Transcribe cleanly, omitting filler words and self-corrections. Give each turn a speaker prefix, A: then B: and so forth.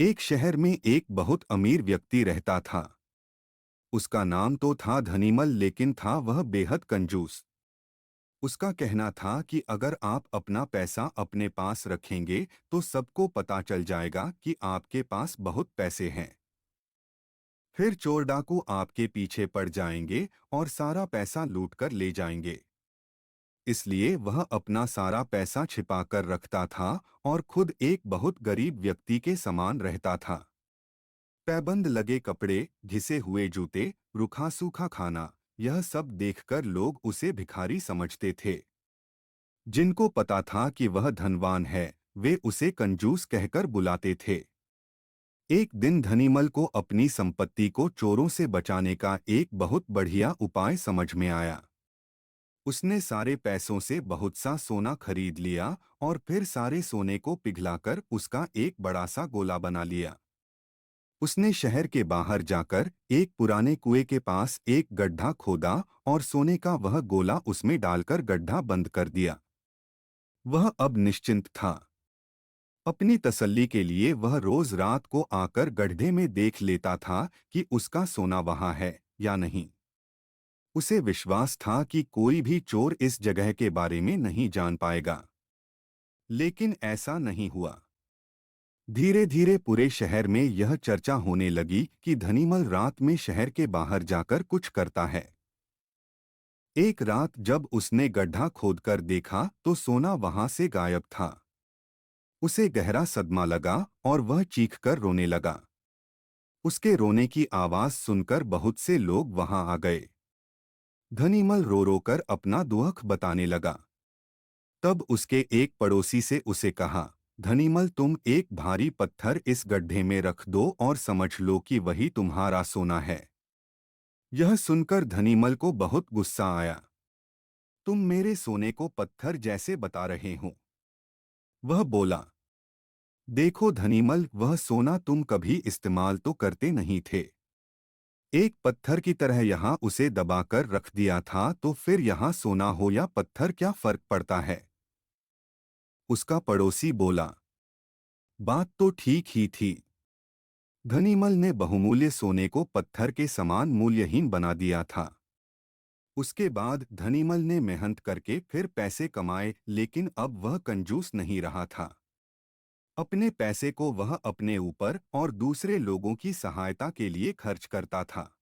A: एक शहर में एक बहुत अमीर व्यक्ति रहता था। उसका नाम तो था धनीमल, लेकिन था वह बेहद कंजूस। उसका कहना था कि अगर आप अपना पैसा अपने पास रखेंगे तो सबको पता चल जाएगा कि आपके पास बहुत पैसे हैं। फिर चोर डाकू आपके पीछे पड़ जाएंगे और सारा पैसा लूट कर ले जाएंगे। इसलिए वह अपना सारा पैसा छिपा कर रखता था और खुद एक बहुत गरीब व्यक्ति के समान रहता था। पैबंद लगे कपड़े, घिसे हुए जूते, रूखा सूखा खाना, यह सब देखकर लोग उसे भिखारी समझते थे। जिनको पता था कि वह धनवान है, वे उसे कंजूस कहकर बुलाते थे। एक दिन धनीमल को अपनी संपत्ति को चोरों से बचाने का एक बहुत बढ़िया उपाय समझ में आया। उसने सारे पैसों से बहुत सा सोना खरीद लिया और फिर सारे सोने को पिघलाकर उसका एक बड़ा सा गोला बना लिया। उसने शहर के बाहर जाकर एक पुराने कुएं के पास एक गड्ढा खोदा और सोने का वह गोला उसमें डालकर गड्ढा बंद कर दिया। वह अब निश्चिंत था। अपनी तसल्ली के लिए वह रोज रात को आकर गड्ढे में देख लेता था कि उसका सोना वहां है या नहीं। उसे विश्वास था कि कोई भी चोर इस जगह के बारे में नहीं जान पाएगा। लेकिन ऐसा नहीं हुआ। धीरे धीरे पूरे शहर में यह चर्चा होने लगी कि धनीमल रात में शहर के बाहर जाकर कुछ करता है। एक रात जब उसने गड्ढा खोदकर देखा तो सोना वहां से गायब था। उसे गहरा सदमा लगा और वह चीखकर रोने लगा। उसके रोने की आवाज सुनकर बहुत से लोग वहां आ गए। धनीमल रो रो कर अपना दुख बताने लगा। तब उसके एक पड़ोसी से उसे कहा, धनीमल, तुम एक भारी पत्थर इस गड्ढे में रख दो और समझ लो कि वही तुम्हारा सोना है। यह सुनकर धनीमल को बहुत गुस्सा आया। तुम मेरे सोने को पत्थर जैसे बता रहे हो? वह बोला, देखो धनीमल, वह सोना तुम कभी इस्तेमाल तो करते नहीं थे। एक पत्थर की तरह यहाँ उसे दबाकर रख दिया था, तो फिर यहाँ सोना हो या पत्थर क्या फर्क पड़ता है? उसका पड़ोसी बोला, बात तो ठीक ही थी। धनीमल ने बहुमूल्य सोने को पत्थर के समान मूल्यहीन बना दिया था। उसके बाद धनीमल ने मेहनत करके फिर पैसे कमाए, लेकिन अब वह कंजूस नहीं रहा था। अपने पैसे को वह अपने ऊपर और दूसरे लोगों की सहायता के लिए खर्च करता था।